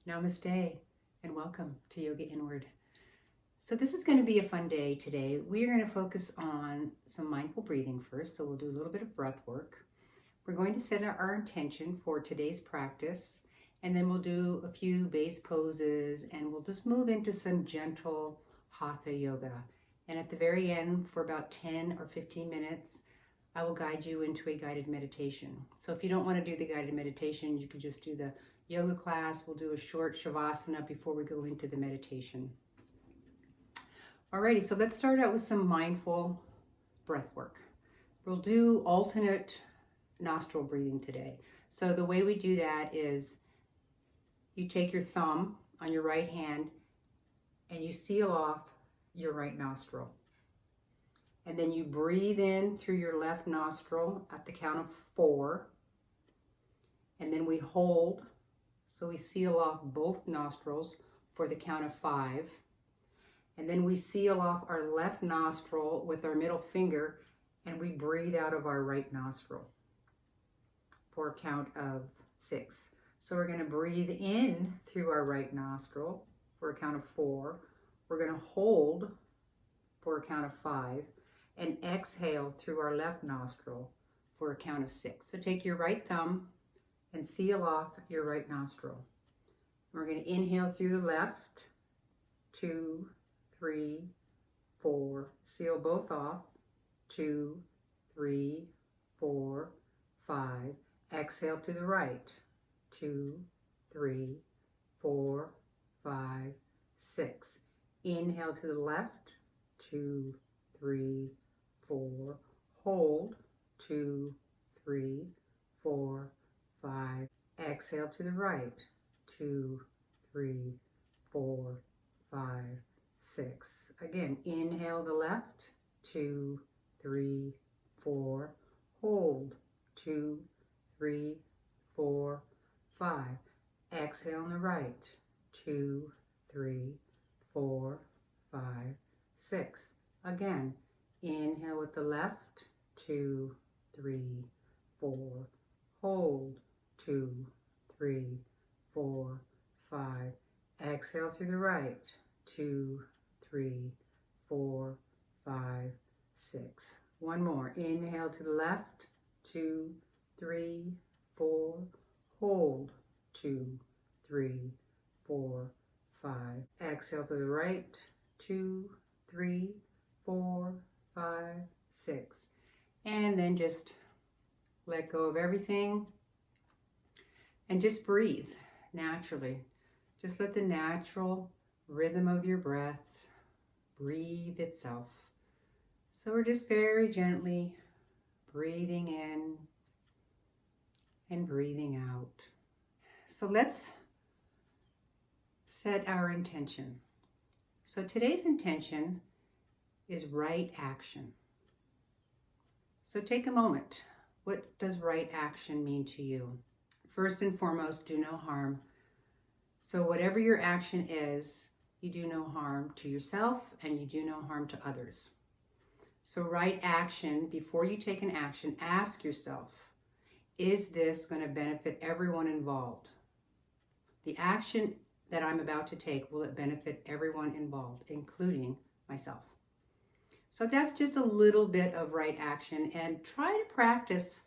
Namaste and welcome to Yoga Inward. So this is going to be a fun day today. We are going to focus on some mindful breathing first. So we'll do a little bit of breath work. We're going to set our intention for today's practice, and then we'll do a few base poses, and we'll just move into some gentle hatha yoga. And at the very end, for about 10 or 15 minutes, I will guide you into a guided meditation. So if you don't want to do the guided meditation, you could just do the yoga class. We'll do a short shavasana before we go into the meditation. Alrighty, so let's start out with some mindful breath work. We'll do alternate nostril breathing today. So the way we do that is you take your thumb on your right hand and you seal off your right nostril. And then you breathe in through your left nostril at the count of 4. And then we hold. So we seal off both nostrils for the count of 5. And then we seal off our left nostril with our middle finger and we breathe out of our right nostril for a count of 6. So we're going to breathe in through our right nostril for a count of 4. We're going to hold for a count of 5 and exhale through our left nostril for a count of 6. So take your right thumb and seal off your right nostril. We're going to inhale through the left, 2, 3, 4. Seal both off, 2, 3, 4, 5. Exhale to the right, 2, 3, 4, 5, 6. Inhale to the left, 2, 3, 4. Hold, 2, 3, 4, 5. Exhale to the right, 2, 3, 4, 5, 6. Again, inhale the left, 2, 3, 4. Hold, 2, 3, 4, 5. Exhale on the right, 2, 3, 4, 5, 6. Again, inhale with the left, 2, 3, 4. Hold, 2, 3, 4, 5. Exhale through the right, 2, 3, 4, 5, 6. One more. Inhale to the left, 2, 3, 4. Hold, 2, 3, 4, 5. Exhale to the right, 2, 3, 4, 5, 6. And then just let go of everything and just breathe naturally. Just let the natural rhythm of your breath breathe itself. So we're just very gently breathing in and breathing out. So let's set our intention. So today's intention is right action. So take a moment. What does right action mean to you? First and foremost, do no harm. So whatever your action is, you do no harm to yourself and you do no harm to others. So right action, before you take an action, ask yourself, is this going to benefit everyone involved? The action that I'm about to take, will it benefit everyone involved, including myself? So that's just a little bit of right action, and try to practice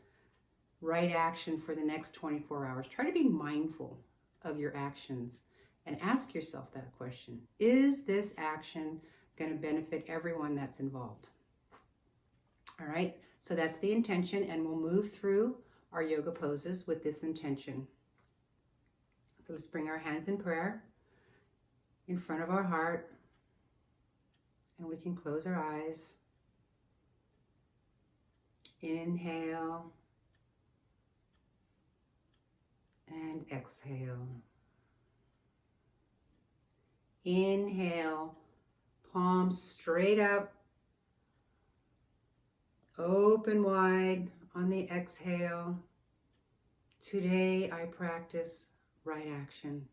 right action for the next 24 hours. Try to be mindful of your actions and ask yourself that question. Is this action going to benefit everyone that's involved? All right, so that's the intention, and we'll move through our yoga poses with this intention. So let's bring our hands in prayer in front of our heart, and we can close our eyes. Inhale and exhale. Inhale, palms straight up, open wide on the exhale. Today I practice right action.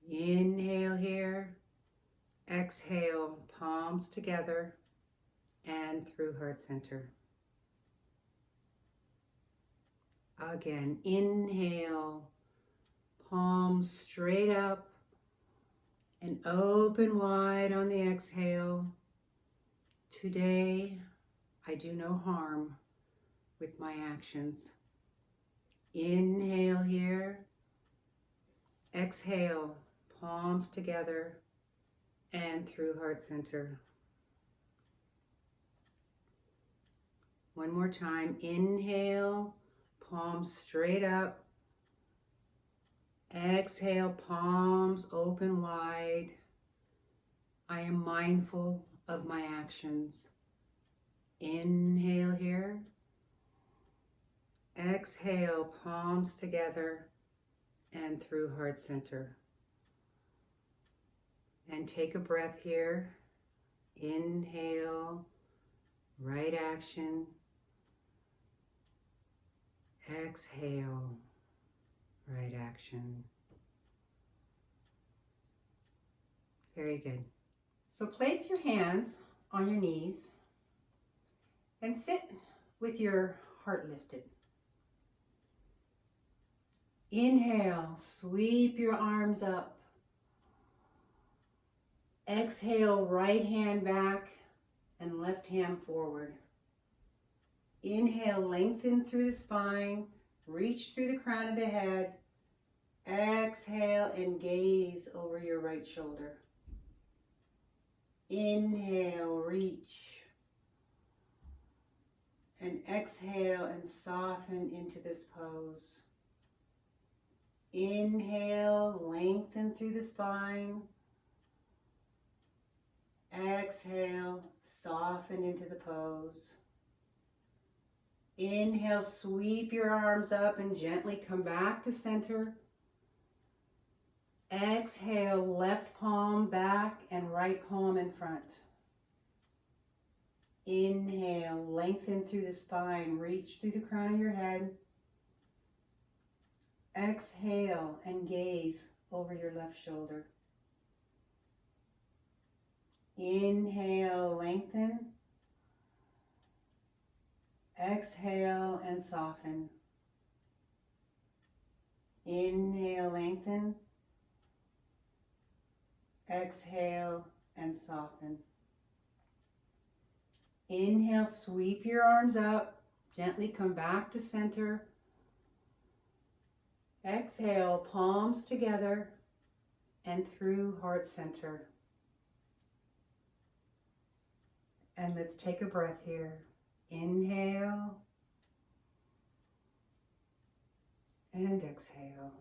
Inhale here, exhale, palms together and through heart center. Again, inhale, palms straight up and open wide on the exhale. Today, I do no harm with my actions. Inhale here. Exhale, palms together and through heart center. One more time. Inhale, palms straight up. Exhale, palms open wide. I am mindful of my actions. Inhale here. Exhale, palms together and through heart center. And take a breath here. Inhale, right action. Exhale, right action. Very good. So place your hands on your knees and sit with your heart lifted. Inhale, sweep your arms up. Exhale, right hand back and left hand forward. Inhale, lengthen through the spine, reach through the crown of the head. Exhale and gaze over your right shoulder. Inhale, reach. And exhale and soften into this pose. Inhale, lengthen through the spine. Exhale, soften into the pose. Inhale, sweep your arms up and gently come back to center. Exhale, left palm back and right palm in front. Inhale, lengthen through the spine, reach through the crown of your head. Exhale and gaze over your left shoulder. Inhale, lengthen. Exhale and soften. Inhale, lengthen. Exhale and soften. Inhale, sweep your arms up. Gently come back to center. Exhale, palms together and through heart center. And let's take a breath here. Inhale and exhale.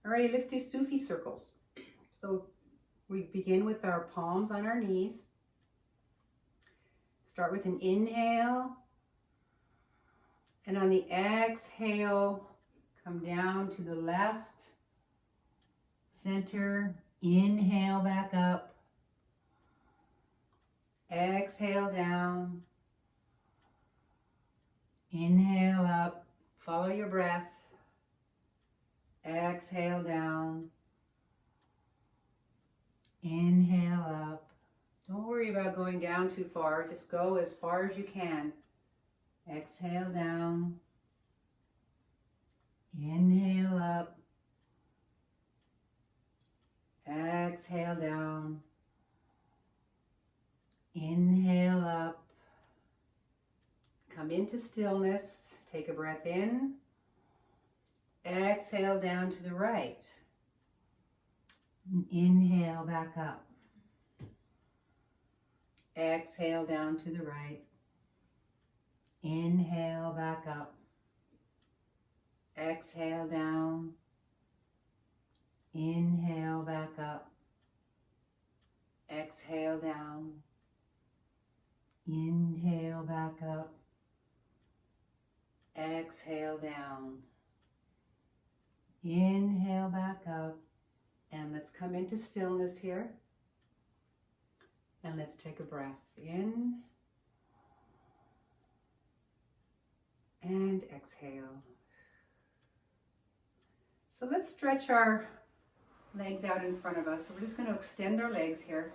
Alrighty, let's do Sufi circles. So we begin with our palms on our knees. Start with an inhale. And on the exhale, come down to the left, center, inhale back up. Exhale down. Inhale up. Follow your breath. Exhale down. Inhale up. Don't worry about going down too far. Just go as far as you can. Exhale down. Inhale up. Exhale down. Inhale up. Come into stillness. Take a breath in. Exhale down to the right. Inhale back up. Exhale down to the right. Inhale back up. Exhale down. Inhale back up. Exhale down. Inhale back up. Exhale down. Inhale back up. And let's come into stillness here. And let's take a breath in. And exhale. So let's stretch our legs out in front of us. So we're just going to extend our legs here.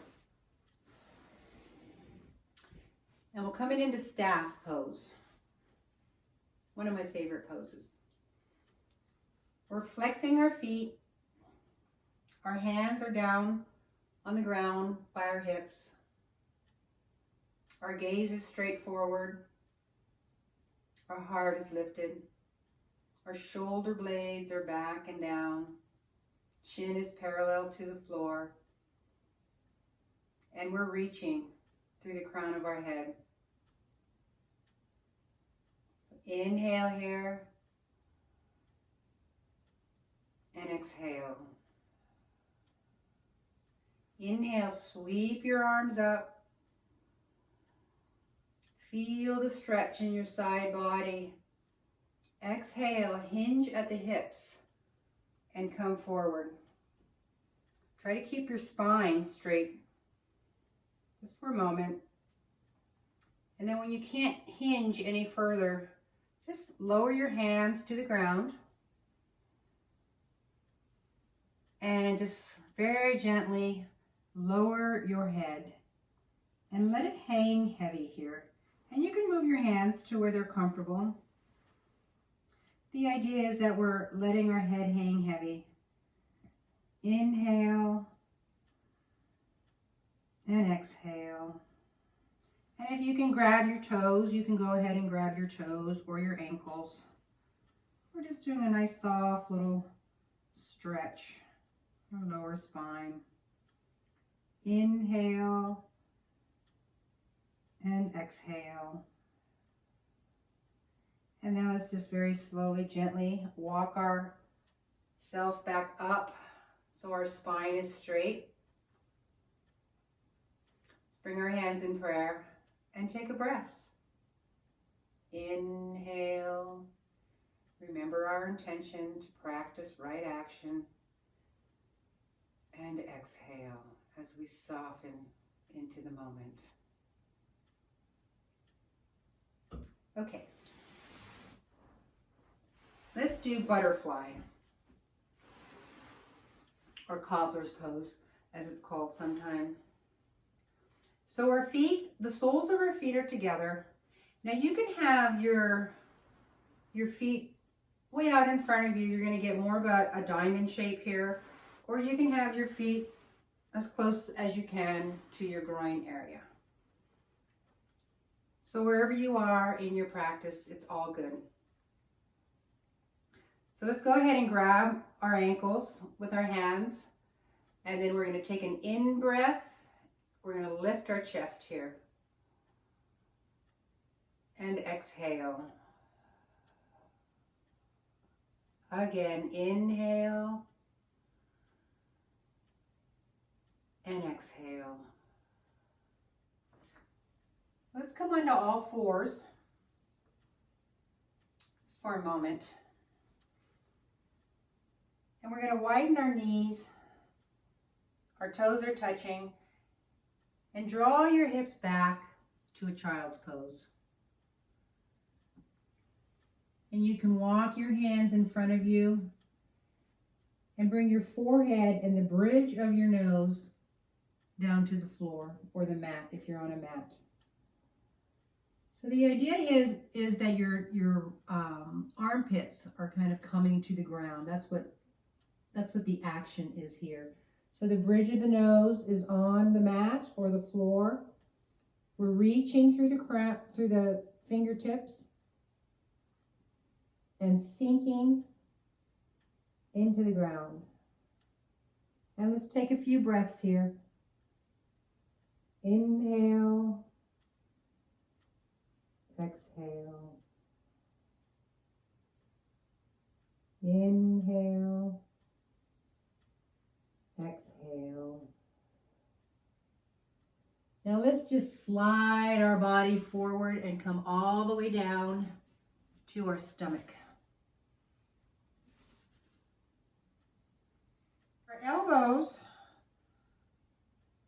And we'll come into staff pose. One of my favorite poses. We're flexing our feet. Our hands are down on the ground by our hips. Our gaze is straight forward. Our heart is lifted. Our shoulder blades are back and down. Chin is parallel to the floor. And we're reaching through the crown of our head. Inhale here. And exhale. Inhale, sweep your arms up. Feel the stretch in your side body. Exhale, hinge at the hips and come forward. Try to keep your spine straight just for a moment. And then when you can't hinge any further, just lower your hands to the ground and just very gently lower your head and let it hang heavy here. And you can move your hands to where they're comfortable. The idea is that we're letting our head hang heavy. Inhale and exhale. And if you can grab your toes, you can go ahead and grab your toes or your ankles. We're just doing a nice soft little stretch from lower spine. Inhale and exhale. And now let's just very slowly, gently walk ourselves back up so our spine is straight. Let's bring our hands in prayer and take a breath. Inhale. Remember our intention to practice right action. And exhale as we soften into the moment. Okay. Let's do butterfly, or Cobbler's pose, as it's called sometime. So our feet, the soles of our feet are together. Now you can have your feet way out in front of you. You're going to get more of a diamond shape here. Or you can have your feet as close as you can to your groin area. So wherever you are in your practice, it's all good. So let's go ahead and grab our ankles with our hands. And then we're going to take an in breath. We're going to lift our chest here. And exhale. Again, inhale. And exhale. Let's come onto all fours just for a moment. And we're going to widen our knees. Our toes are touching. And draw your hips back to a child's pose. And you can walk your hands in front of you and bring your forehead and the bridge of your nose down to the floor or the mat if you're on a mat. So the idea is that your armpits are kind of coming to the ground. That's what the action is here. So the bridge of the nose is on the mat or the floor. We're reaching through the fingertips and sinking into the ground. And let's take a few breaths here. Inhale, exhale. Inhale, exhale. Now let's just slide our body forward and come all the way down to our stomach. Our elbows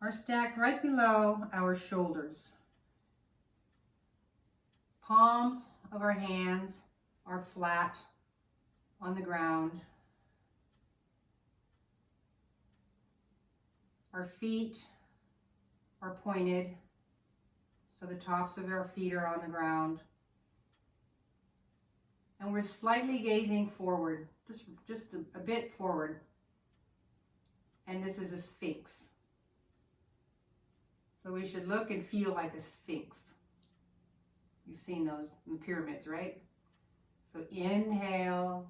are stacked right below our shoulders. Palms of our hands are flat on the ground. Our feet are pointed, so the tops of our feet are on the ground. And we're slightly gazing forward, just a bit forward. And this is a Sphinx. So we should look and feel like a Sphinx. You've seen those in the pyramids, right? So inhale,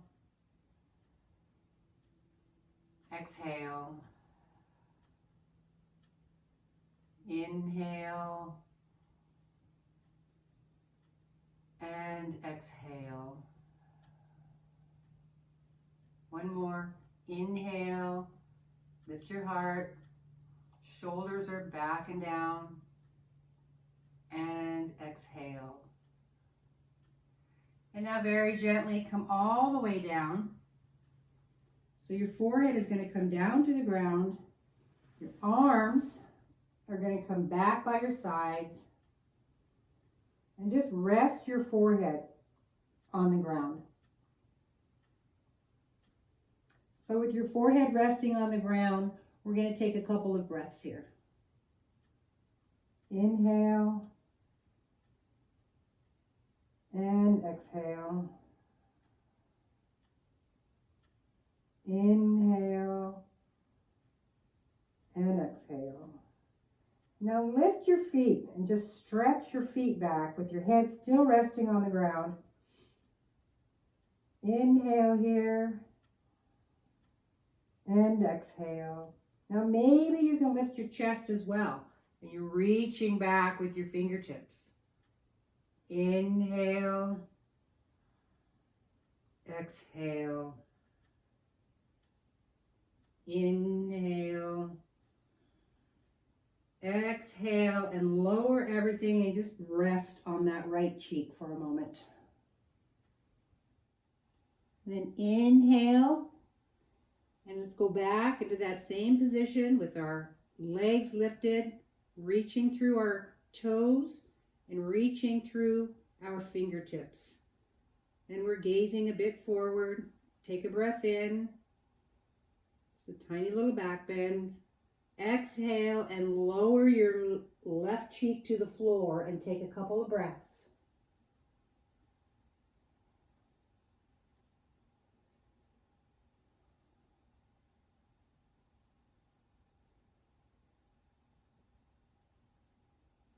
exhale, inhale, and exhale. One more, inhale, lift your heart, shoulders are back and down, and exhale. And now very gently come all the way down. So your forehead is going to come down to the ground. Your arms are going to come back by your sides. And just rest your forehead on the ground. So with your forehead resting on the ground, we're going to take a couple of breaths here. Inhale. And exhale. Inhale. And exhale. Now lift your feet and just stretch your feet back with your head still resting on the ground. Inhale here. And exhale. Now maybe you can lift your chest as well. And you're reaching back with your fingertips. Inhale, exhale, inhale, exhale, and lower everything and just rest on that right cheek for a moment. Then inhale, and let's go back into that same position with our legs lifted, reaching through our toes, and reaching through our fingertips. And we're gazing a bit forward. Take a breath in. It's a tiny little back bend. Exhale and lower your left cheek to the floor and take a couple of breaths.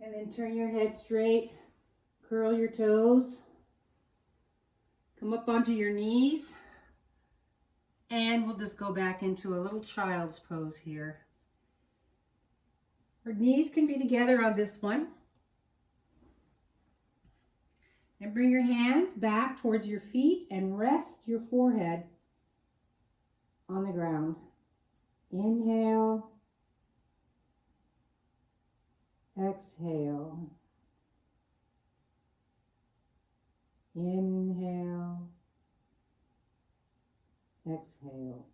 And then turn your head straight, curl your toes, come up onto your knees, and we'll just go back into a little child's pose here. Our knees can be together on this one. And bring your hands back towards your feet and rest your forehead on the ground. Inhale. Exhale. Inhale. Exhale.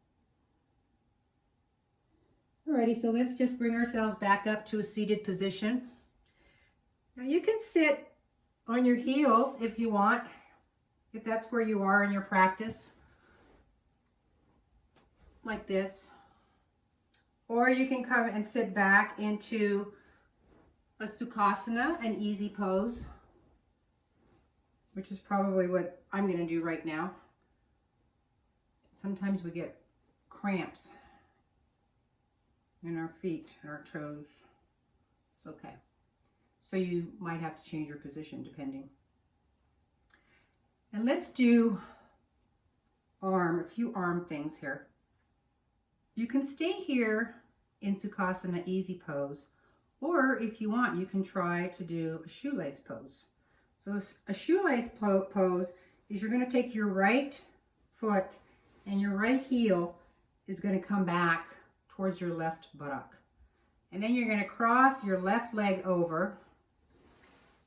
Alrighty, so let's just bring ourselves back up to a seated position. Now you can sit on your heels if you want, if that's where you are in your practice, like this. Or you can come and sit back into a Sukhasana, an easy pose, which is probably what I'm going to do right now. Sometimes we get cramps in our feet and our toes. It's okay. So you might have to change your position depending. And let's do a few arm things here. You can stay here in Sukhasana easy pose, or if you want, you can try to do a shoelace pose. So a shoelace pose is you're going to take your right foot and your right heel is going to come back towards your left buttock. And then you're going to cross your left leg over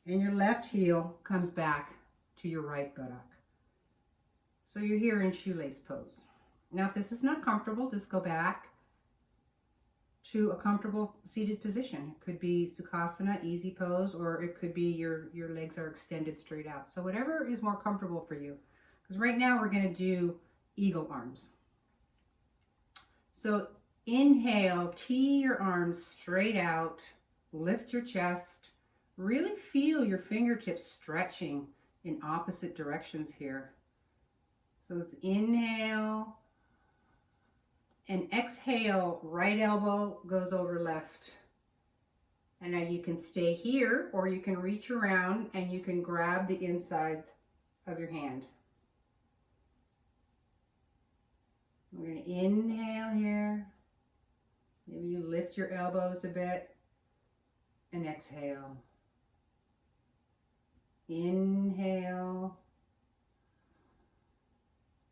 and your left heel comes back to your right buttock. So you're here in shoelace pose. Now if this is not comfortable, just go back to a comfortable seated position. It could be Sukhasana, easy pose, or it could be your legs are extended straight out. So whatever is more comfortable for you. Because right now we're going to do eagle arms. So inhale, tee your arms straight out, lift your chest, really feel your fingertips stretching in opposite directions here. So it's inhale and exhale, right elbow goes over left. And now you can stay here or you can reach around and you can grab the insides of your hand. We're going to inhale here. Maybe you lift your elbows a bit and exhale. Inhale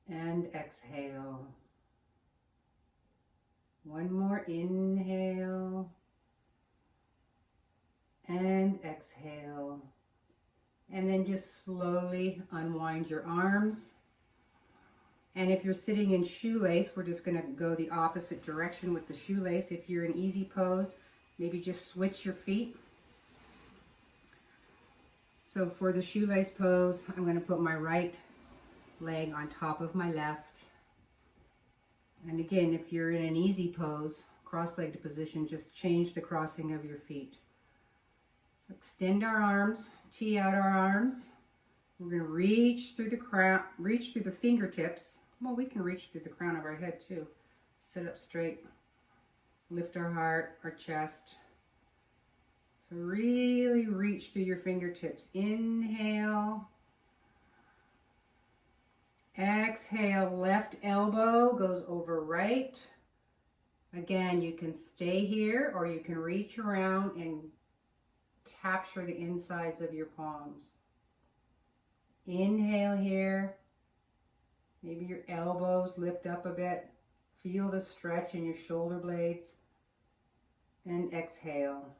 and exhale. One more inhale and exhale. And then just slowly unwind your arms. And if you're sitting in shoelace, we're just going to go the opposite direction with the shoelace. If you're in easy pose, maybe just switch your feet. So for the shoelace pose, I'm going to put my right leg on top of my left. And again, if you're in an easy pose, cross-legged position, just change the crossing of your feet. So extend our arms, tee out our arms. We're going to reach through the crown, reach through the fingertips. Well, we can reach through the crown of our head too. Sit up straight. Lift our heart, our chest. So really reach through your fingertips. Inhale. Exhale, left elbow goes over right. Again, you can stay here or you can reach around and capture the insides of your palms. Inhale here. Maybe your elbows lift up a bit. Feel the stretch in your shoulder blades. And exhale.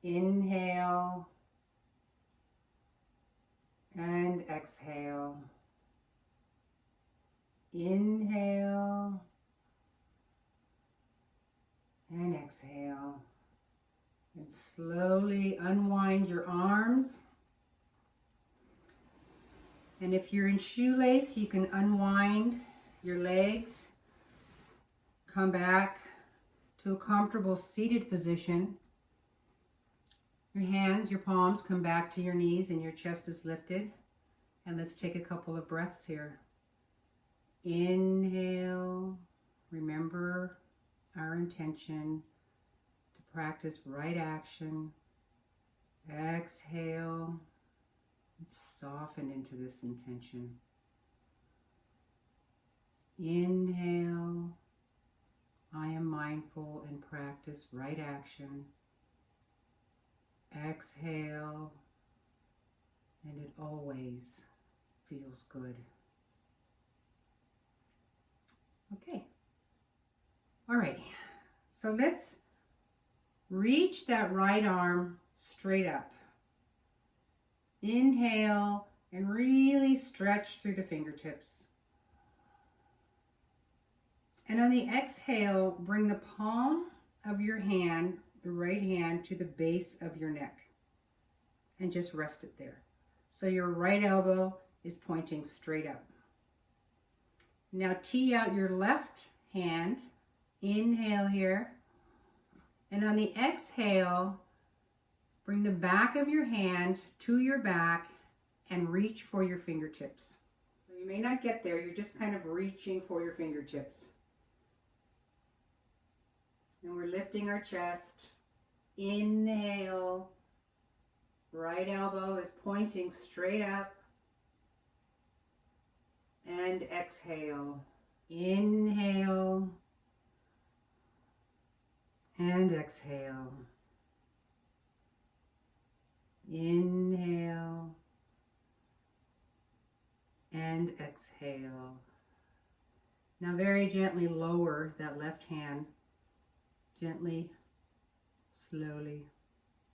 Inhale. And exhale. Inhale. And exhale. And slowly unwind your arms. And if you're in shoelace, you can unwind your legs. Come back to a comfortable seated position. Your hands, your palms come back to your knees and your chest is lifted. And let's take a couple of breaths here. Inhale. Remember our intention to practice right action. Exhale. Soften into this intention. Inhale. I am mindful and practice right action. Exhale. And it always feels good. Okay. Alrighty. So let's reach that right arm straight up. Inhale and really stretch through the fingertips. And on the exhale, bring the palm of your hand, the right hand, to the base of your neck. And just rest it there. So your right elbow is pointing straight up. Now tee out your left hand. Inhale here. And on the exhale, bring the back of your hand to your back and reach for your fingertips. So you may not get there, you're just kind of reaching for your fingertips. And we're lifting our chest. Inhale. Right elbow is pointing straight up. And exhale. Inhale. And exhale. Inhale and exhale. Now very gently lower that left hand. Gently, slowly.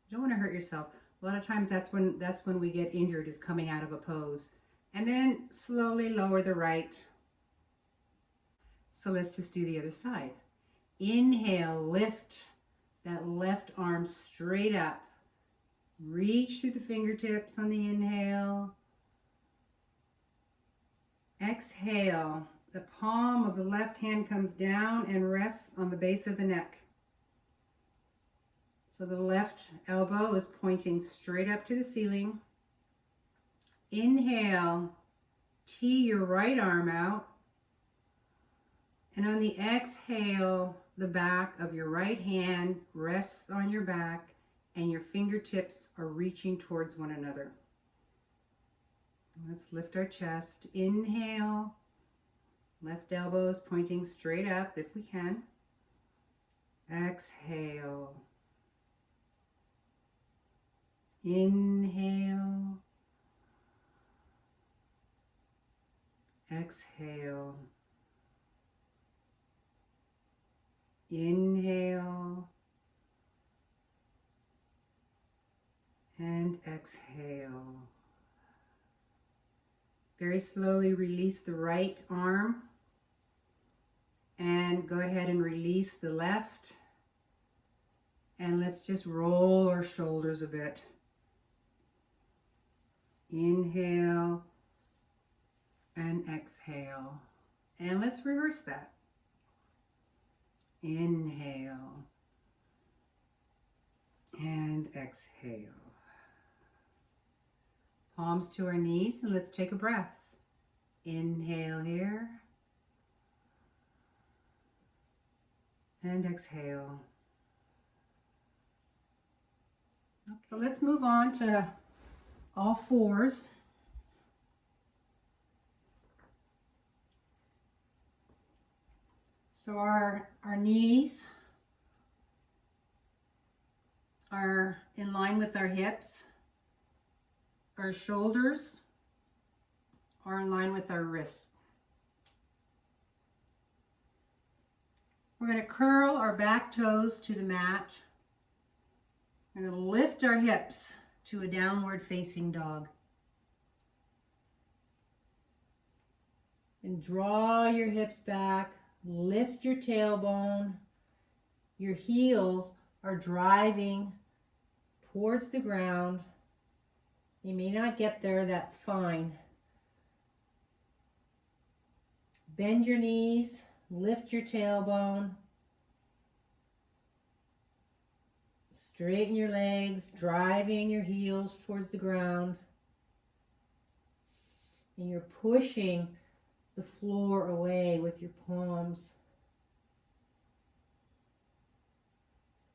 You don't want to hurt yourself. A lot of times that's when we get injured, is coming out of a pose. And then slowly lower the right. So let's just do the other side. Inhale, lift that left arm straight up. Reach through the fingertips on the inhale. Exhale. The palm of the left hand comes down and rests on the base of the neck. So the left elbow is pointing straight up to the ceiling. Inhale. tee your right arm out. And on the exhale, the back of your right hand rests on your back and your fingertips are reaching towards one another. Let's lift our chest. Inhale. Left elbows pointing straight up if we can. Exhale. Inhale. Exhale. Inhale. And exhale. Very slowly release the right arm and go ahead and release the left. And let's just roll our shoulders a bit. Inhale and exhale. And let's reverse that. Inhale and exhale. Palms to our knees, and let's take a breath. Inhale here and exhale. So let's move on to all fours. So our knees are in line with our hips. Our shoulders are in line with our wrists. We're going to curl our back toes to the mat. We're going to lift our hips to a downward facing dog. And draw your hips back. Lift your tailbone. Your heels are driving towards the ground. You may not get there, that's fine. Bend your knees, lift your tailbone. Straighten your legs, driving your heels towards the ground. And you're pushing the floor away with your palms.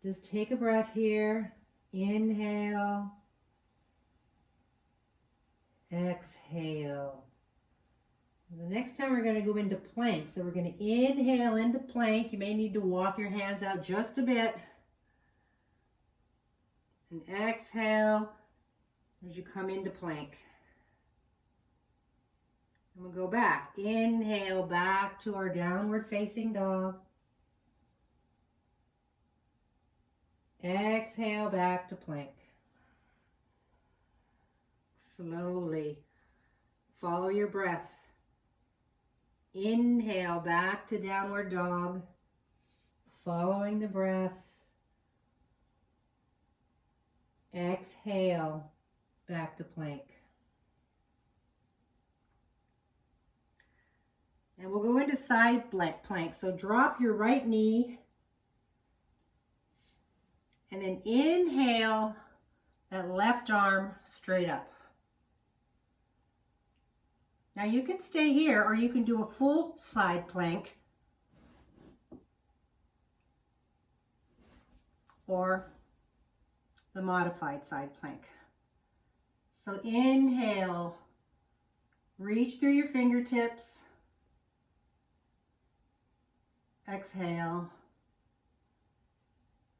Just take a breath here. Inhale. Exhale. The next time we're going to go into plank. So we're going to inhale into plank. You may need to walk your hands out just a bit. And exhale as you come into plank. And we'll go back. Inhale back to our downward facing dog. Exhale back to plank. Slowly follow your breath. Inhale back to downward dog. Following the breath. Exhale back to plank. And we'll go into side plank. So drop your right knee. And then inhale that left arm straight up. Now you can stay here or you can do a full side plank or the modified side plank. So inhale, reach through your fingertips. Exhale.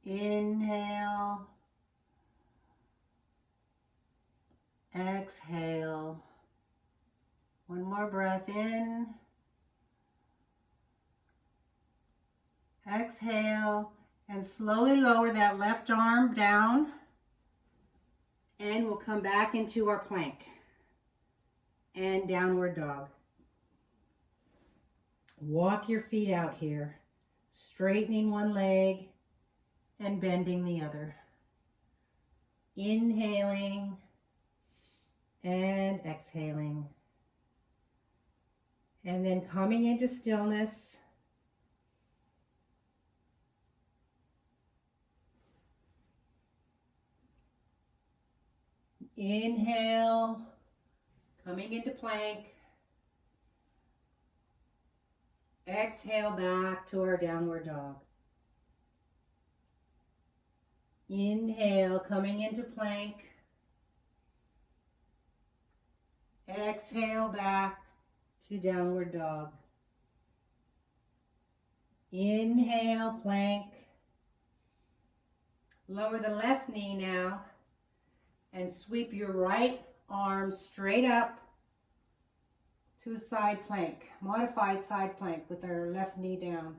Inhale. Exhale. One more breath in. Exhale. And slowly lower that left arm down. And we'll come back into our plank. And downward dog. Walk your feet out here. Straightening one leg and bending the other. Inhaling and exhaling. And then coming into stillness. Inhale, coming into plank. Exhale back to our downward dog. Inhale, coming into plank. Exhale back to downward dog. Inhale, plank. Lower the left knee now and sweep your right arm straight up to a side plank, modified side plank with our left knee down.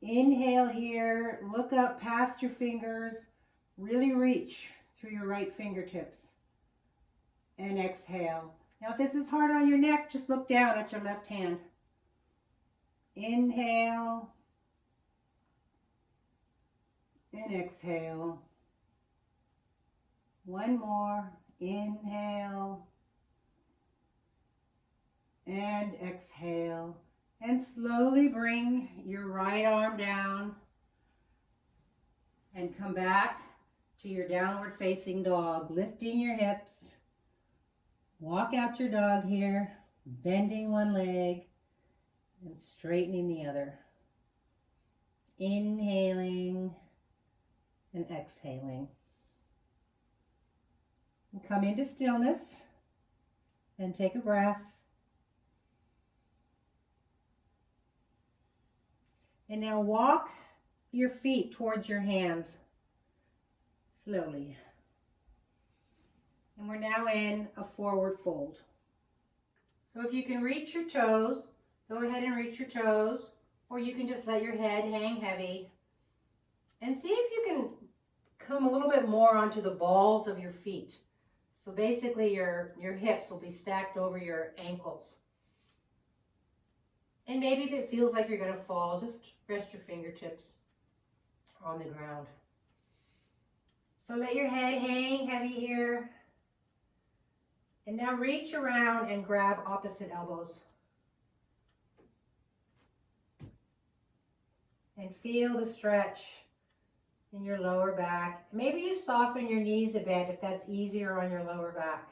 Inhale here, look up past your fingers, really reach through your right fingertips. And exhale. Now if this is hard on your neck, just look down at your left hand. Inhale. And exhale. One more. Inhale. And exhale. And slowly bring your right arm down and come back to your downward facing dog, lifting your hips. Walk out your dog here, bending one leg and straightening the other. Inhaling and exhaling. And come into stillness and take a breath. And now walk your feet towards your hands slowly. And we're now in a forward fold. So if you can reach your toes, go ahead and reach your toes, or you can just let your head hang heavy. And see if you can come a little bit more onto the balls of your feet. So basically your hips will be stacked over your ankles. And maybe if it feels like you're going to fall, just rest your fingertips on the ground. So let your head hang heavy here. And now reach around and grab opposite elbows. And feel the stretch in your lower back. Maybe you soften your knees a bit if that's easier on your lower back.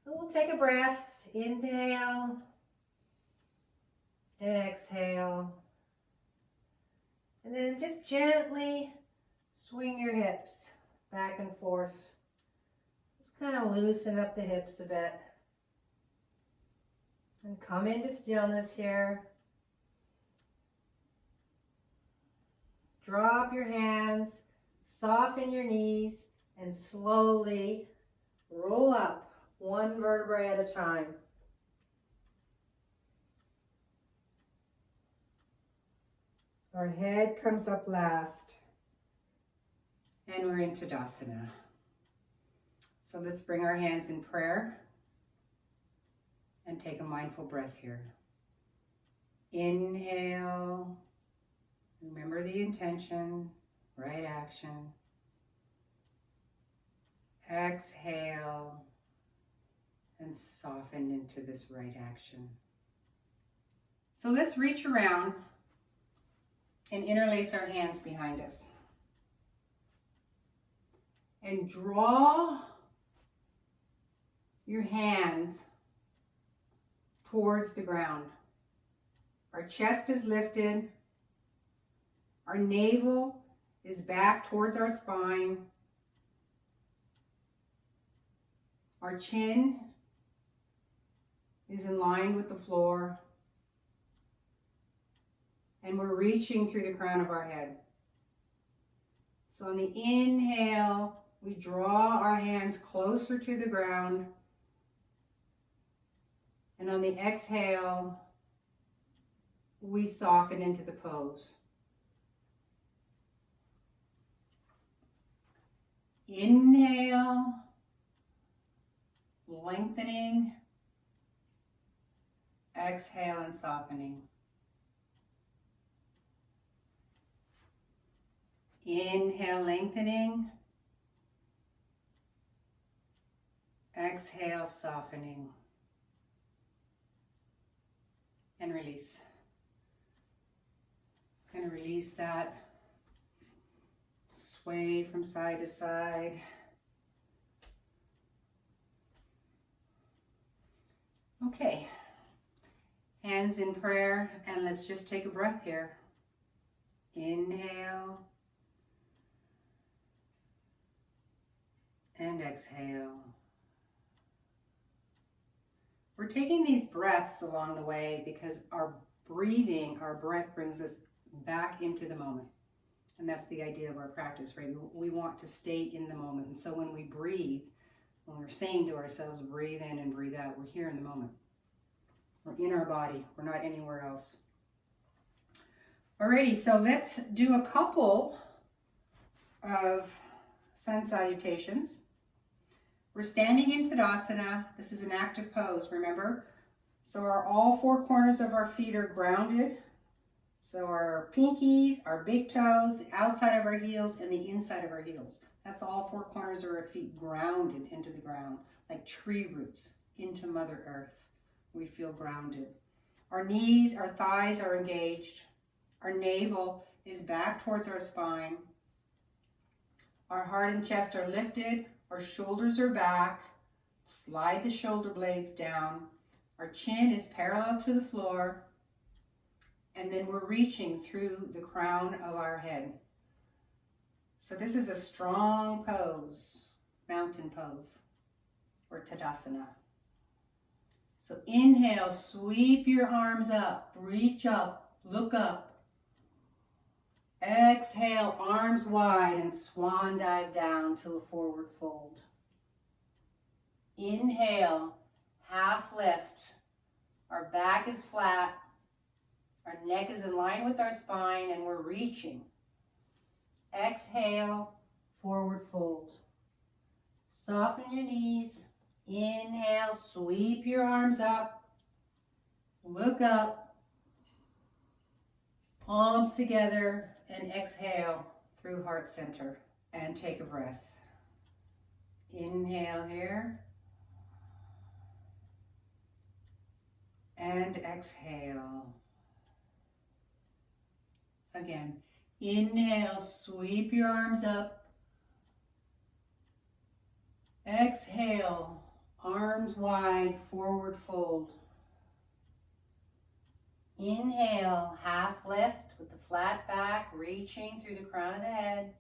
So we'll take a breath. Inhale. And exhale. And then just gently swing your hips back and forth. Just kind of loosen up the hips a bit. And come into stillness here. Drop your hands, soften your knees, and slowly roll up one vertebrae at a time. Our head comes up last. And we're in Tadasana. So let's bring our hands in prayer and take a mindful breath here. Inhale. Remember the intention, right action. Exhale and soften into this right action. So let's reach around and interlace our hands behind us. And draw your hands towards the ground. Our chest is lifted. Our navel is back towards our spine. Our chin is in line with the floor. And we're reaching through the crown of our head. So on the inhale, we draw our hands closer to the ground. And on the exhale, we soften into the pose. Inhale, lengthening. Exhale and softening. Inhale, lengthening. Exhale, softening. And release. Just kind of release that. Sway from side to side. Okay. Hands in prayer, and let's just take a breath here. Inhale and exhale. We're taking these breaths along the way because our breathing, our breath brings us back into the moment. And that's the idea of our practice, right? We want to stay in the moment. And so when we breathe, when we're saying to ourselves, breathe in and breathe out, we're here in the moment. We're in our body. We're not anywhere else. Alrighty, so let's do a couple of sun salutations. We're standing in Tadasana. This is an active pose, remember? So all four corners of our feet are grounded. So our pinkies, our big toes, the outside of our heels, and the inside of our heels. That's all four corners of our feet grounded into the ground, like tree roots into Mother Earth. We feel grounded. Our knees, our thighs are engaged. Our navel is back towards our spine. Our heart and chest are lifted. Our shoulders are back. Slide the shoulder blades down. Our chin is parallel to the floor. And then we're reaching through the crown of our head. So this is a strong pose, mountain pose, or Tadasana. So inhale, sweep your arms up, reach up, look up. Exhale, arms wide and swan dive down to a forward fold. Inhale, half lift. Our back is flat. Our neck is in line with our spine and we're reaching. Exhale, forward fold. Soften your knees. Inhale, sweep your arms up. Look up. Palms together and exhale through heart center. And take a breath. Inhale here. And exhale. Again, inhale, sweep your arms up. Exhale, arms wide, forward fold. Inhale, half lift with the flat back, reaching through the crown of the head.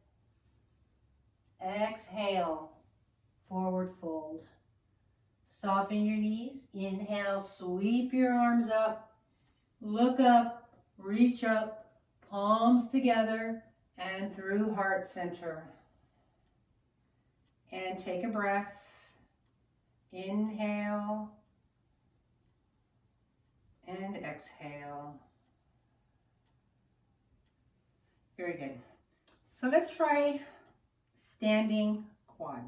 Exhale, forward fold. Soften your knees. Inhale, sweep your arms up. Look up, reach up. Palms together and through heart center. And take a breath. Inhale and exhale. Very good. So let's try standing quad.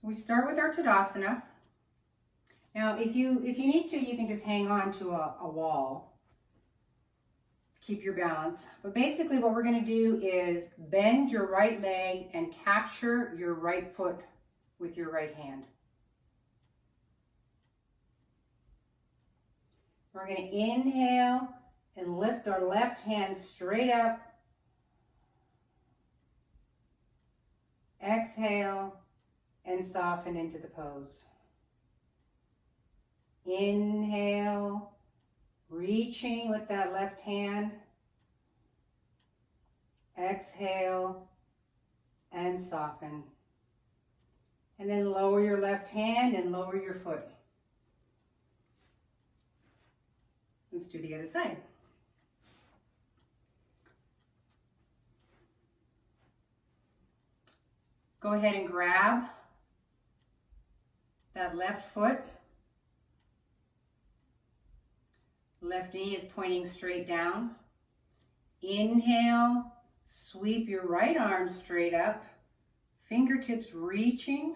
We start with our Tadasana. Now, if you need to, you can just hang on to a wall. Keep your balance. But basically what we're going to do is bend your right leg and capture your right foot with your right hand. We're going to inhale and lift our left hand straight up. Exhale and soften into the pose. Inhale. Reaching with that left hand. Exhale and soften. And then lower your left hand and lower your foot. Let's do the other side. Go ahead and grab that left foot. Left knee is pointing straight down. Inhale, sweep your right arm straight up. Fingertips reaching,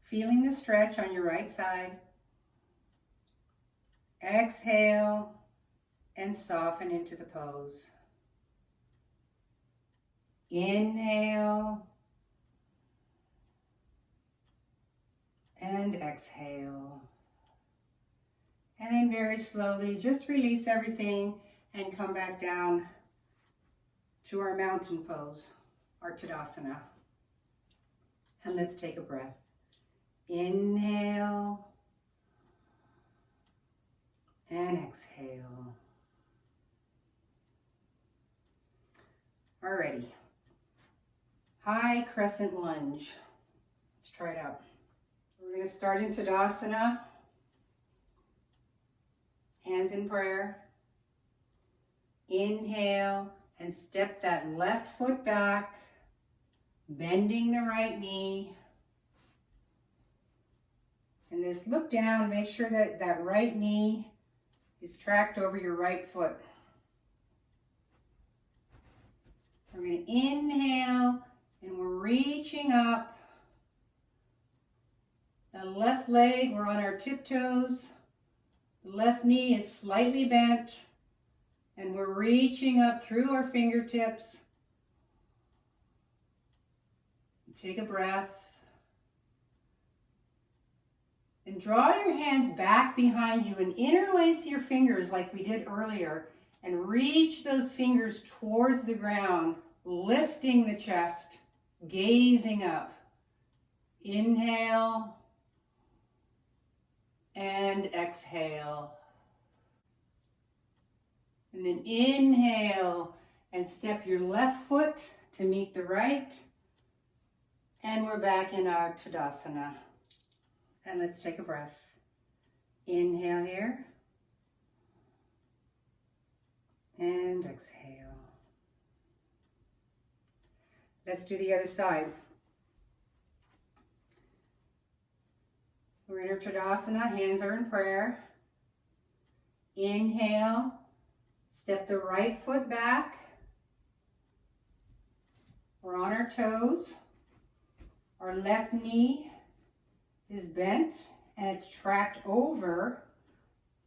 feeling the stretch on your right side. Exhale and soften into the pose. Inhale and exhale. And then very slowly, just release everything and come back down to our mountain pose, our Tadasana. And let's take a breath. Inhale. And exhale. Alrighty. High crescent lunge. Let's try it out. We're going to start in Tadasana. Hands in prayer. Inhale and step that left foot back, bending the right knee. And just look down, make sure that that right knee is tracked over your right foot. We're going to inhale and we're reaching up. The left leg, we're on our tiptoes. The left knee is slightly bent. And we're reaching up through our fingertips. Take a breath. And draw your hands back behind you and interlace your fingers like we did earlier. And reach those fingers towards the ground, lifting the chest, gazing up. Inhale and exhale. And then inhale and step your left foot to meet the right. And we're back in our Tadasana. And let's take a breath. Inhale here. And exhale. Let's do the other side. We're in our Tadasana, hands are in prayer. Inhale, step the right foot back. We're on our toes. Our left knee is bent and it's tracked over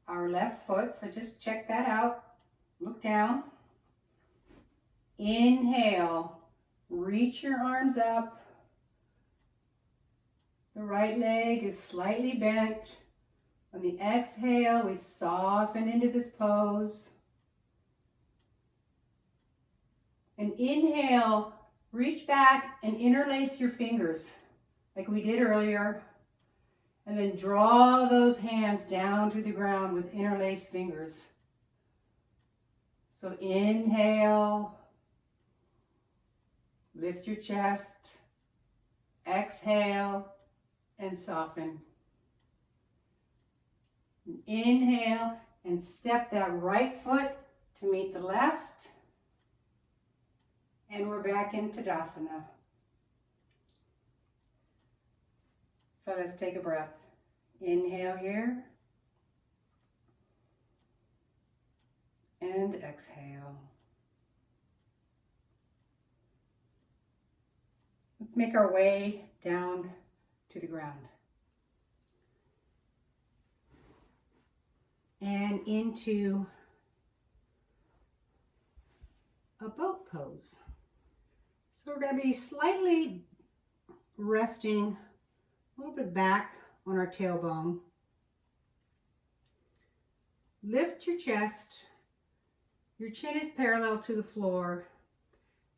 our left foot. So just check that out. Look down. Inhale, reach your arms up. The right leg is slightly bent. On the exhale, we soften into this pose. And inhale, reach back and interlace your fingers like we did earlier. And then draw those hands down to the ground with interlaced fingers. So inhale, lift your chest, exhale, and soften. Inhale and step that right foot to meet the left. And we're back in Tadasana. So let's take a breath. Inhale here. And exhale. Let's make our way down to the ground. And into a boat pose. So we're going to be slightly resting a little bit back on our tailbone. Lift your chest. Your chin is parallel to the floor.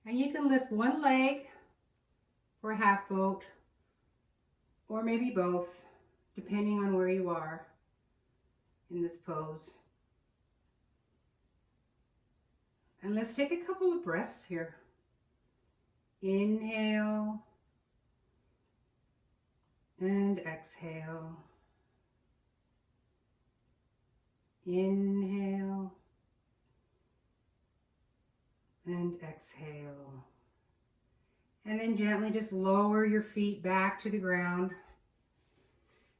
And you can lift one leg for a half boat, or maybe both, depending on where you are in this pose. And let's take a couple of breaths here. Inhale and exhale. Inhale and exhale. And then gently just lower your feet back to the ground.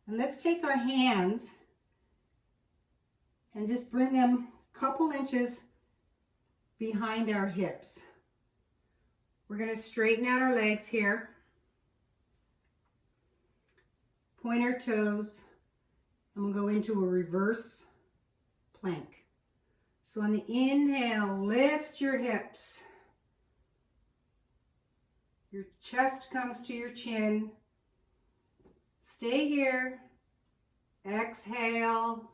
And let's take our hands and just bring them a couple inches behind our hips. We're going to straighten out our legs here. Point our toes, and we'll go into a reverse plank. So on the inhale, lift your hips. Your chest comes to your chin. Stay here. Exhale.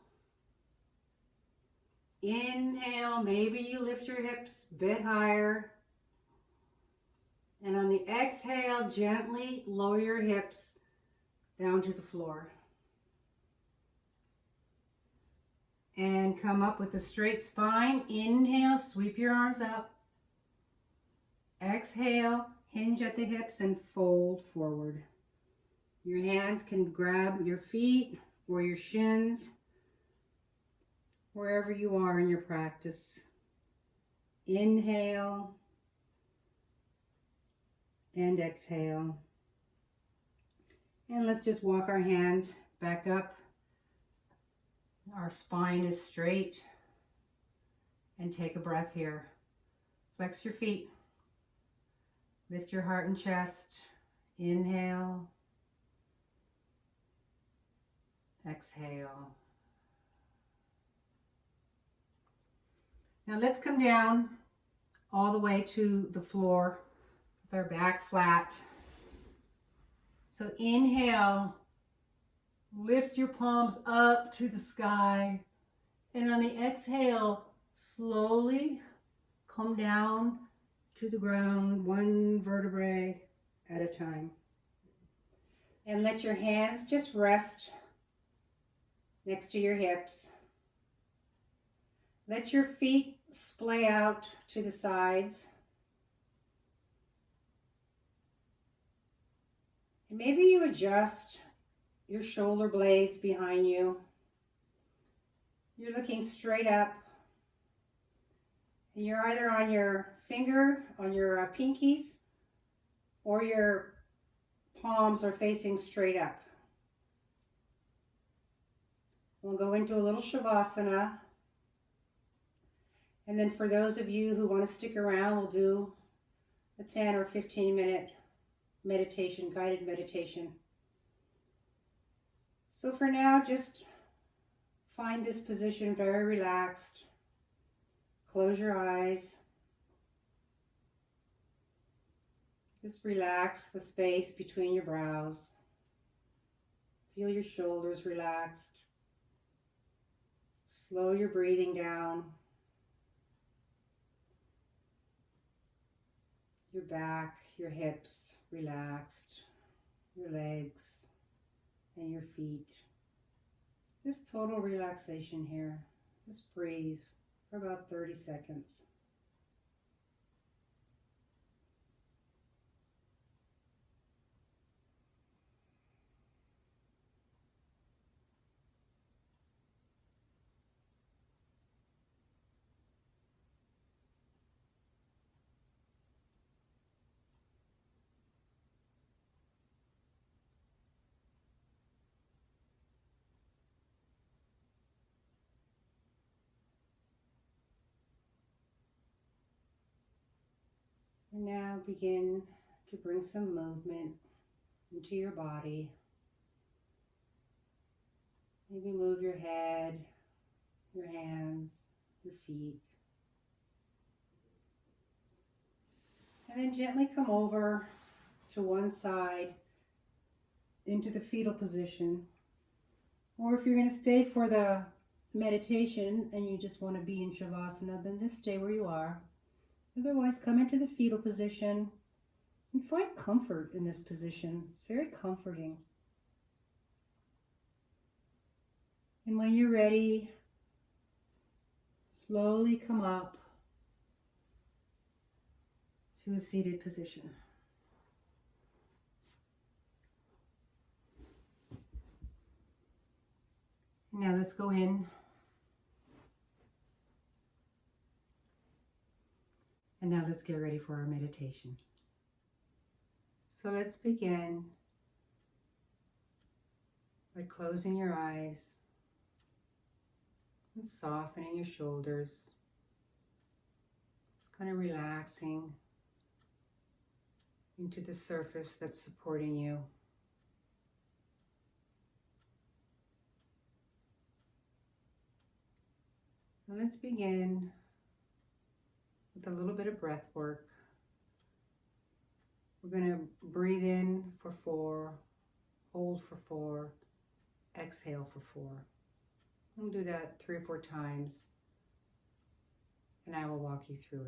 Inhale, maybe you lift your hips a bit higher. And on the exhale, gently lower your hips down to the floor. And come up with a straight spine. Inhale, sweep your arms up. Exhale, hinge at the hips and fold forward. Your hands can grab your feet or your shins, wherever you are in your practice. Inhale and exhale. And let's just walk our hands back up. Our spine is straight. And take a breath here. Flex your feet. Lift your heart and chest. Inhale. Exhale. Now let's come down all the way to the floor with our back flat. So inhale, lift your palms up to the sky, and on the exhale, slowly come down to the ground, one vertebrae at a time. And let your hands just rest next to your hips. Let your feet splay out to the sides. And maybe you adjust your shoulder blades behind you. You're looking straight up. And you're either on your finger, on your pinkies, or your palms are facing straight up. We'll go into a little Shavasana. And then for those of you who want to stick around, we'll do a 10 or 15 minute meditation, guided meditation. So for now, just find this position very relaxed. Close your eyes. Just relax the space between your brows. Feel your shoulders relaxed. Slow your breathing down. Your back, your hips relaxed, your legs and your feet. Just total relaxation here. Just breathe for about 30 seconds. And now begin to bring some movement into your body. Maybe move your head, your hands, your feet. And then gently come over to one side into the fetal position. Or if you're going to stay for the meditation and you just want to be in Shavasana, then just stay where you are. Otherwise, come into the fetal position and find comfort in this position. It's very comforting. And when you're ready, slowly come up to a seated position. Now let's go in. And now let's get ready for our meditation. So let's begin by closing your eyes and softening your shoulders. Just kind of relaxing into the surface that's supporting you. Now let's begin with a little bit of breath work. We're going to breathe in for 4, hold for 4, exhale for 4. We'll do that 3 or 4 times, and I will walk you through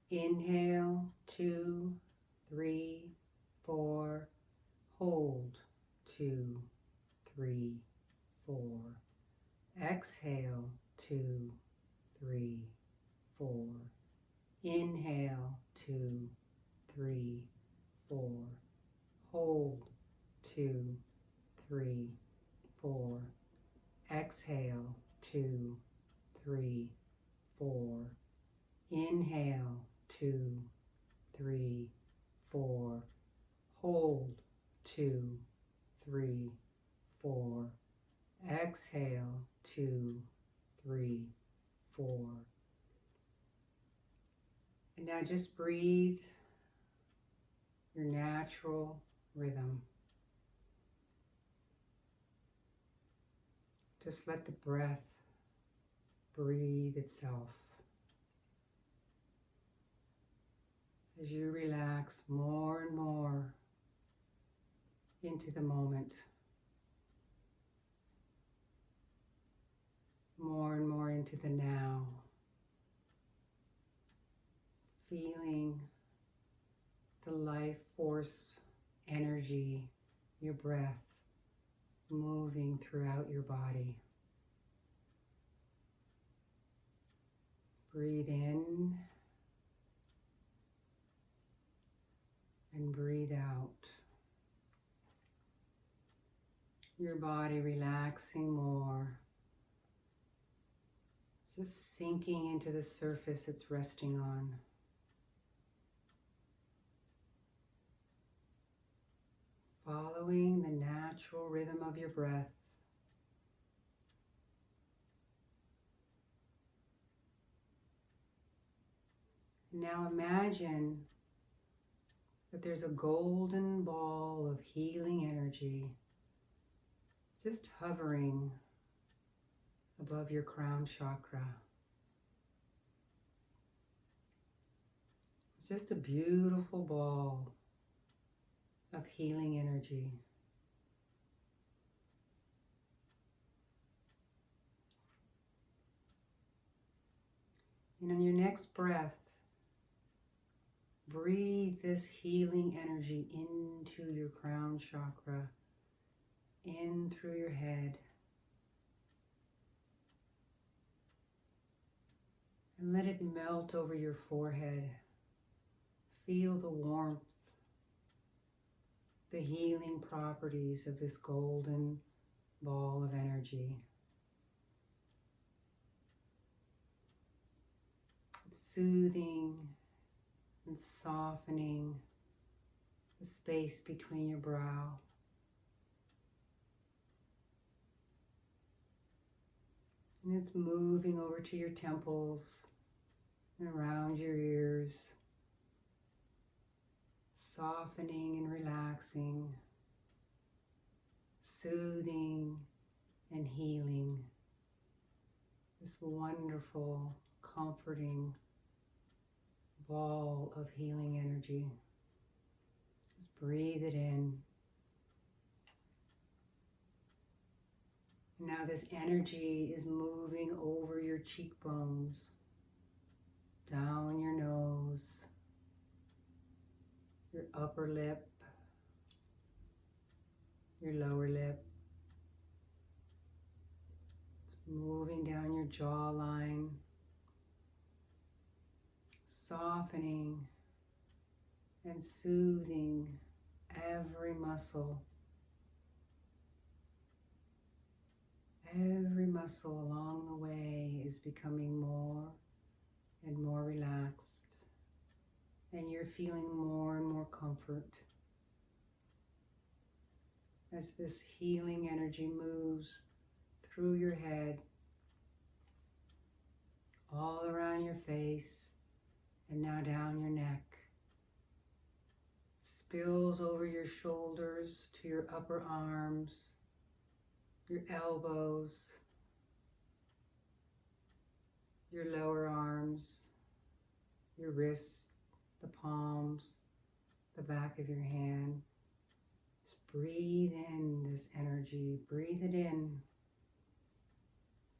it. Inhale, 2, 3, 4, hold, 2, 3, 4. Exhale, 2, 3, 4. Inhale, 2, 3, 4. Hold, 2, 3, 4. Exhale, 2, 3, 4. Inhale, 2, 3, 4. Hold, 2, 3, 4. Exhale, 2, 3, 4. And now just breathe your natural rhythm. Just let the breath breathe itself. As you relax more and more into the moment, more and more into the now, feeling the life force energy, your breath moving throughout your body. Breathe in and breathe out. Your body relaxing more, just sinking into the surface it's resting on. Following the natural rhythm of your breath. Now imagine that there's a golden ball of healing energy just hovering above your crown chakra. It's just a beautiful ball of healing energy. And on your next breath, breathe this healing energy into your crown chakra, in through your head. And let it melt over your forehead. Feel the warmth, the healing properties of this golden ball of energy. It's soothing and softening the space between your brow. And it's moving over to your temples and around your ears, softening and relaxing, soothing and healing. This wonderful, comforting ball of healing energy. Just breathe it in. Now this energy is moving over your cheekbones, down your nose, your upper lip, your lower lip. It's moving down your jawline, softening and soothing every muscle. Every muscle along the way is becoming more and more relaxed, and you're feeling more and more comfort as this healing energy moves through your head, all around your face, and now down your neck. Spills over your shoulders to your upper arms, your elbows, your lower arms, your wrists, the palms, the back of your hand. Just breathe in this energy, breathe it in.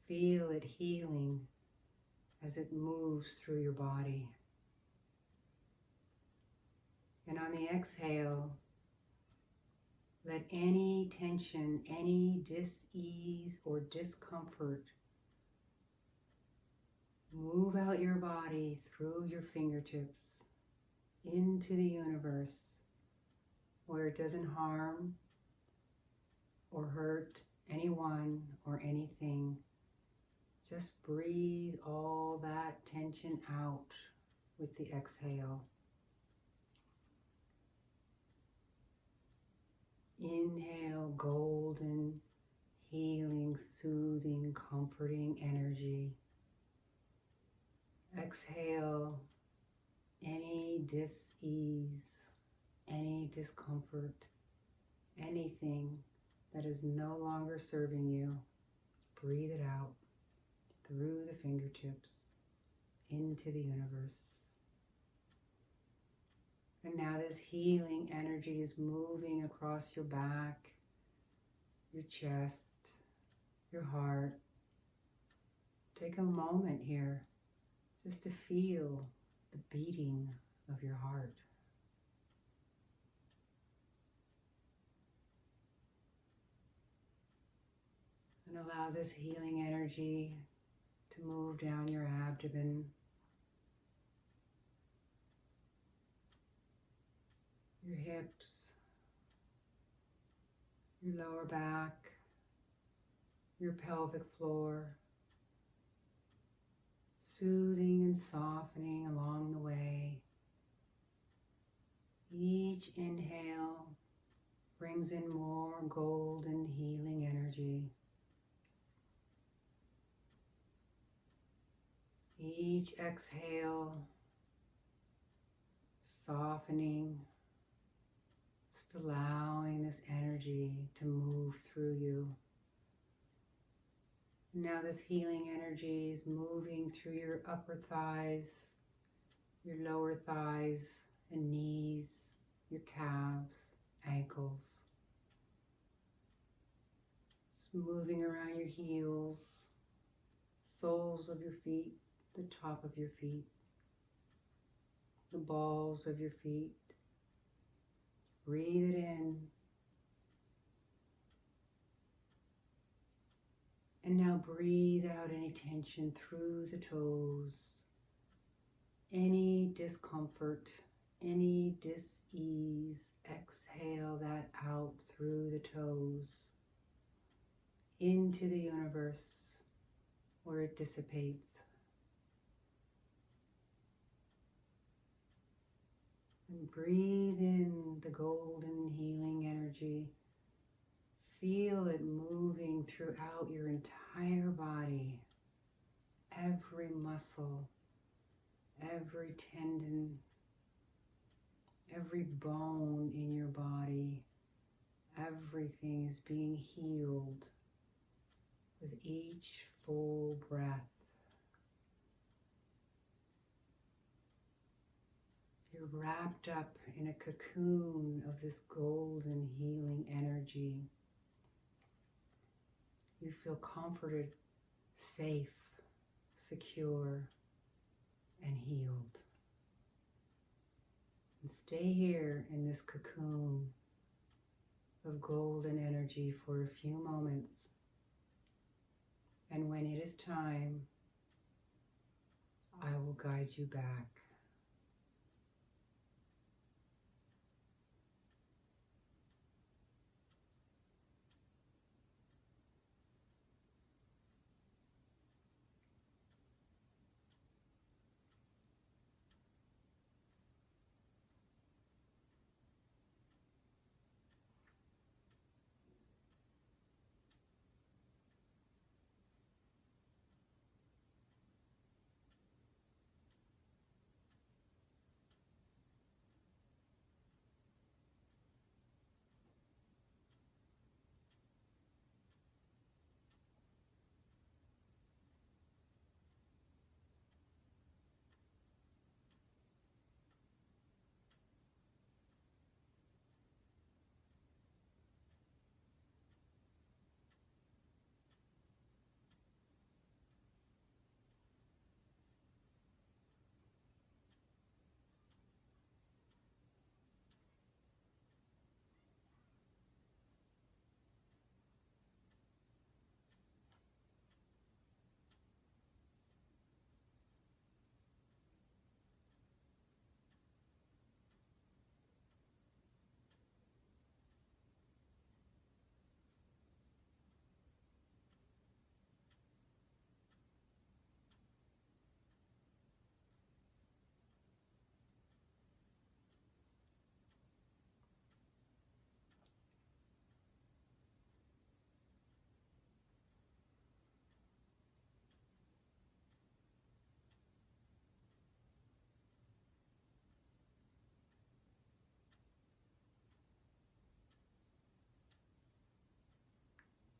Feel it healing as it moves through your body. And on the exhale, Let any tension, any dis-ease or discomfort move out your body through your fingertips into the universe where it doesn't harm or hurt anyone or anything. Just breathe all that tension out with the exhale. Inhale golden, healing, soothing, comforting energy. Exhale any dis-ease, any discomfort, anything that is no longer serving you. Breathe it out through the fingertips into the universe. And now this healing energy is moving across your back, your chest, your heart. Take a moment here just to feel the beating of your heart. And allow this healing energy to move down your abdomen, your hips, your lower back, your pelvic floor, soothing and softening along the way. Each inhale brings in more golden healing energy. Each exhale, softening, just allowing this energy to move through you. Now this healing energy is moving through your upper thighs, your lower thighs and knees, your calves, ankles. It's moving around your heels, soles of your feet, the top of your feet, the balls of your feet. Breathe it in. And now breathe out any tension through the toes, any discomfort, any dis-ease. Exhale that out through the toes into the universe where it dissipates. And breathe in the golden healing energy. Feel it moving throughout your entire body, every muscle, every tendon, every bone in your body. Everything is being healed with each full breath. You're wrapped up in a cocoon of this golden healing energy. You feel comforted, safe, secure, and healed. And stay here in this cocoon of golden energy for a few moments. And when it is time, I will guide you back.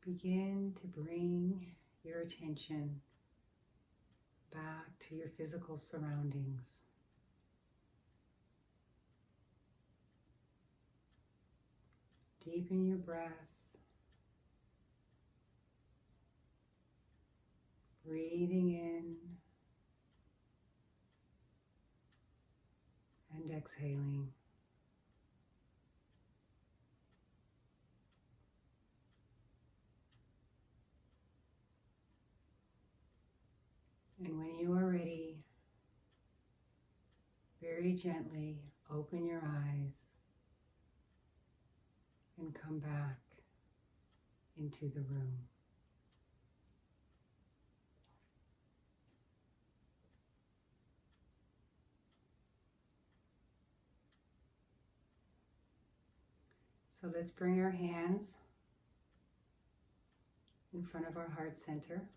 begin to bring your attention back to your physical surroundings. Deepen your breath. Breathing in and exhaling. And when you are ready, very gently open your eyes and come back into the room. So let's bring our hands in front of our heart center.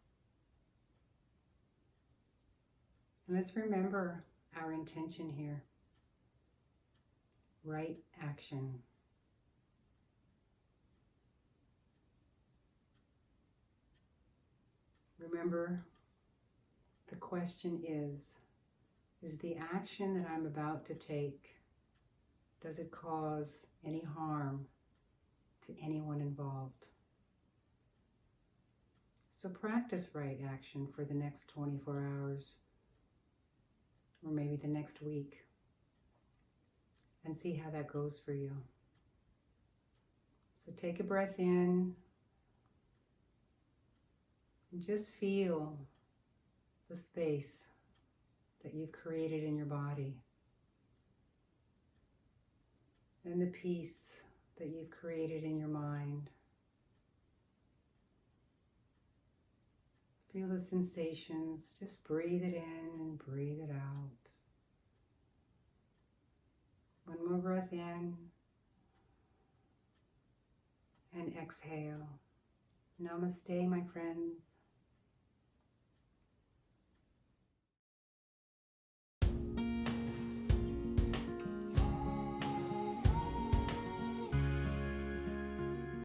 And let's remember our intention here. Right action. Remember, the question is the action that I'm about to take, does it cause any harm to anyone involved? So practice right action for the next 24 hours, or maybe the next week, and see how that goes for you. So take a breath in, and just feel the space that you've created in your body, and the peace that you've created in your mind. Feel the sensations, just breathe it in and breathe it out. One more breath in and exhale. Namaste, my friends.